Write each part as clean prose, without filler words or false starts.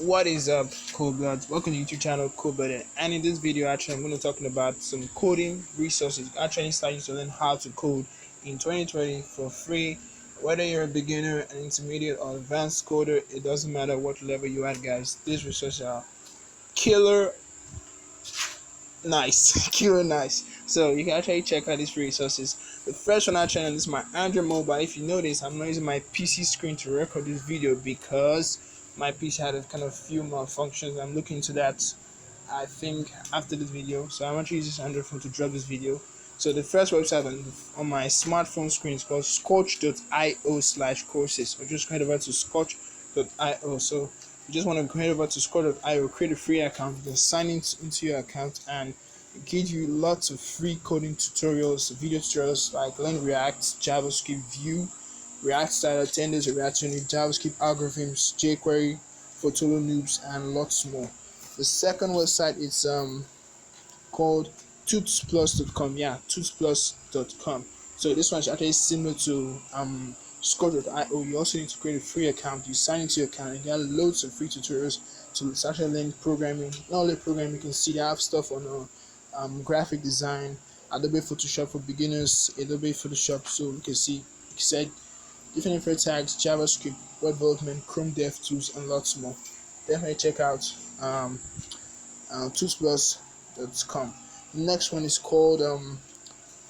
What is up, cool bloods? Welcome to YouTube channel Cool Blood. And in this video, actually, I'm going to talking about some coding resources. Actually, starting to learn how to code in 2020 for free. Whether you're a beginner, an intermediate, or advanced coder, it doesn't matter what level you at, guys. These resources are killer nice, killer nice. So you can actually check out these free resources. The first one actually, and this is my Android mobile. If you notice, I'm not using my PC screen to record this video because my PC had a kind of few malfunctions. I'm looking into that, I think, after this video. So I'm actually using this Android phone to drop this video. So the first website on my smartphone screen is called scotch.io/courses. Or just head over to scotch.io. So you just want to head over to scotch.io, create a free account, then sign into your account, and it gives you lots of free coding tutorials, video tutorials like learn React, JavaScript, Vue, React style attenders, React Union, JavaScript algorithms, jQuery, Photolo noobs, and lots more. The second website is called tutsplus.com. Yeah, tutsplus.com. So this one is actually similar to Score.io. You also need to create a free account. You sign into your account and you get loads of free tutorials to start learning programming. Not only programming, you can see they have stuff on graphic design, Adobe Photoshop for beginners, Adobe Photoshop. So you can see, like I said, different info tags, JavaScript, web development, Chrome Dev Tools, and lots more. Definitely check out tutsplus.com. The next one is called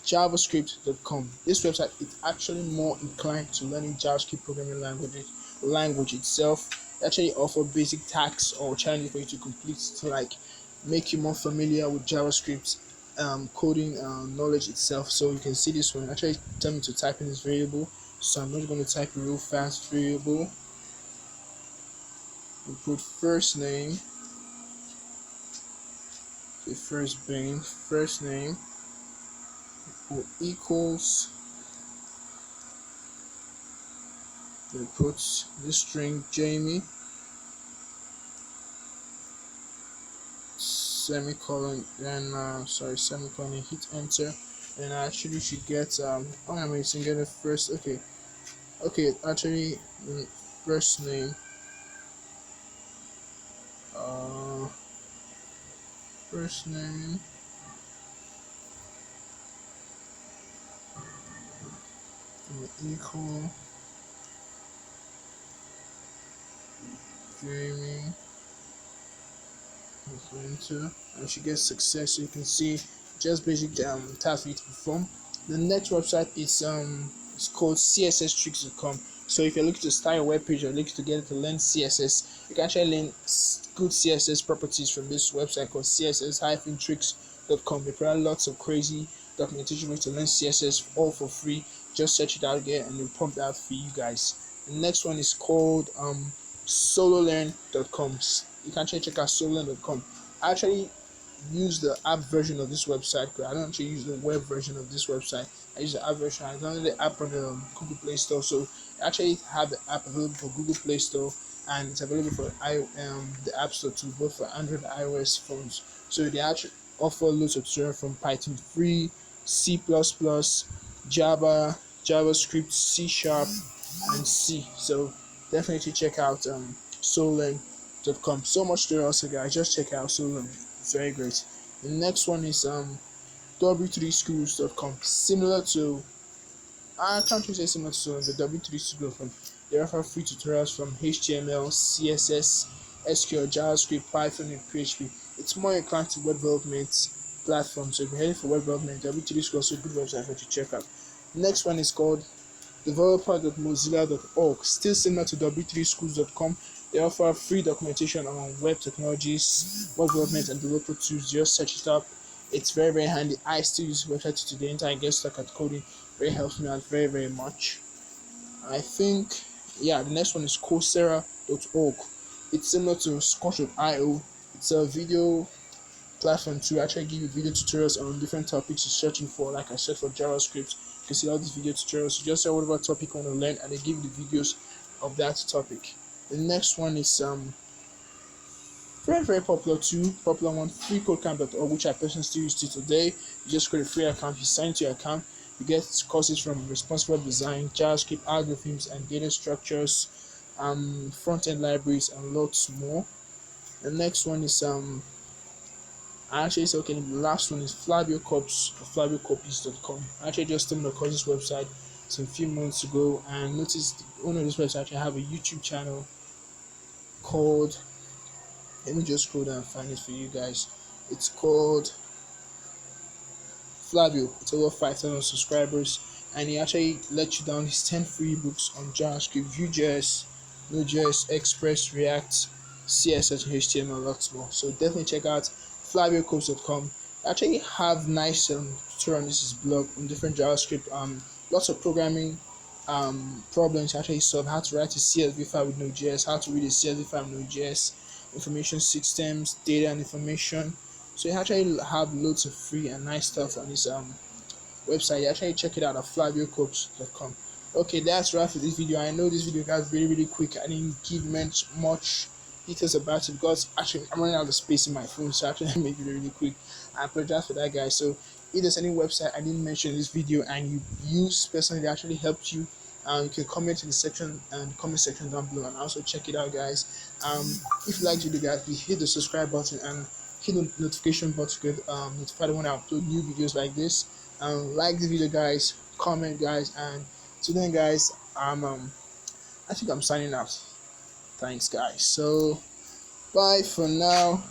javascript.com. This website is actually more inclined to learning JavaScript programming language itself. They actually offer basic tasks or challenges for you to complete to like make you more familiar with JavaScript coding knowledge itself. So you can see this one actually tell me to type in this variable. So I'm not going to type a real fast variable. We put first name, the first name equals, then puts the string Jamie, semicolon, then semicolon, hit enter, and I actually should get I'm missing get the first. Okay, actually first name, uh first name equal Jamie, enter, and she gets success. So you can see just basic tasks for you to perform. The next website is it's called csstricks.com. So if you're looking to start a web page or looking to get to learn CSS, you can actually learn good CSS properties from this website called css-tricks.com. They provide lots of crazy documentation ways to learn CSS all for free. Just search it out there and they'll pump that for you guys. The next one is called sololearn.com. You can actually check out sololearn.com. I actually use the app version of this website because I don't actually use the web version of this website. I use the app version. I downloaded the app on the Google Play Store, so I actually have the app available for Google Play Store and it's available for the App Store too, both for Android and iOS phones. So they actually offer loads of tutorials from Python 3, C++, Java, JavaScript, C Sharp, and C. So definitely check out sololearn.com. So much there also, guys. Just check out Sololearn. It's very great. The next one is w3schools.com. Similar to, I can't really say similar to the w3schools.com. They offer free tutorials from HTML, CSS, SQL, JavaScript, Python, and PHP. It's more inclined to web development platform. So if you're heading for web development, w3schools is a good website for you to check out. Next one is called developer.mozilla.org. Still similar to w3schools.com. They offer free documentation on web technologies, web development, and developer tools. Just search it up. It's very, very handy. I still use the website today until I get stuck at coding. It helps me out very, very much. I think, yeah, the next one is Coursera.org. It's similar to Scotch.io. It's a video platform to actually give you video tutorials on different topics you're searching for. Like I said, for JavaScript, you can see all these video tutorials. You just say whatever topic you want to learn, and they give you the videos of that topic. The next one is very, very popular too. Popular one, freecodecamp.org, which I personally still use to today. You just create a free account, you sign to your account, you get courses from responsive web design, JavaScript algorithms, and data structures, front end libraries, and lots more. The next one is actually it's okay. The last one is Flavio Corps, FlavioCorpus.com. I actually just stumbled across this website some few months ago and noticed one of these websites actually have a YouTube channel called, let me just scroll down and find it for you guys. It's called Flavio. It's over 5,000 subscribers, and he actually let you down his 10 free books on JavaScript, Vue.js, Node.js, Express, React, CSS, and HTML, lots more. So definitely check out FlavioCodes.com. I actually have nice tutorial on this blog on different JavaScript, lots of programming problems actually solve, how to write a CSV file with Node.js, how to read a CSV file with Node.js, information systems, data and information. So you actually have loads of free and nice stuff on this website. You actually check it out at FlavioCorps.com. Okay, that's right for this video. I know this video got really quick. I didn't give much details about it because actually I'm running out of space in my phone, so I actually make it really quick. I apologize for that, guys. So if there's any website I didn't mention in this video and you use personally that actually helped you, you can comment in the section and comment section down below and also check it out, guys. If you like the video, guys, please hit the subscribe button and hit the notification button to get notified when I upload new videos like this. Like the video, guys, comment, guys, and so then, guys, I think I'm signing out. Thanks, guys. So bye for now.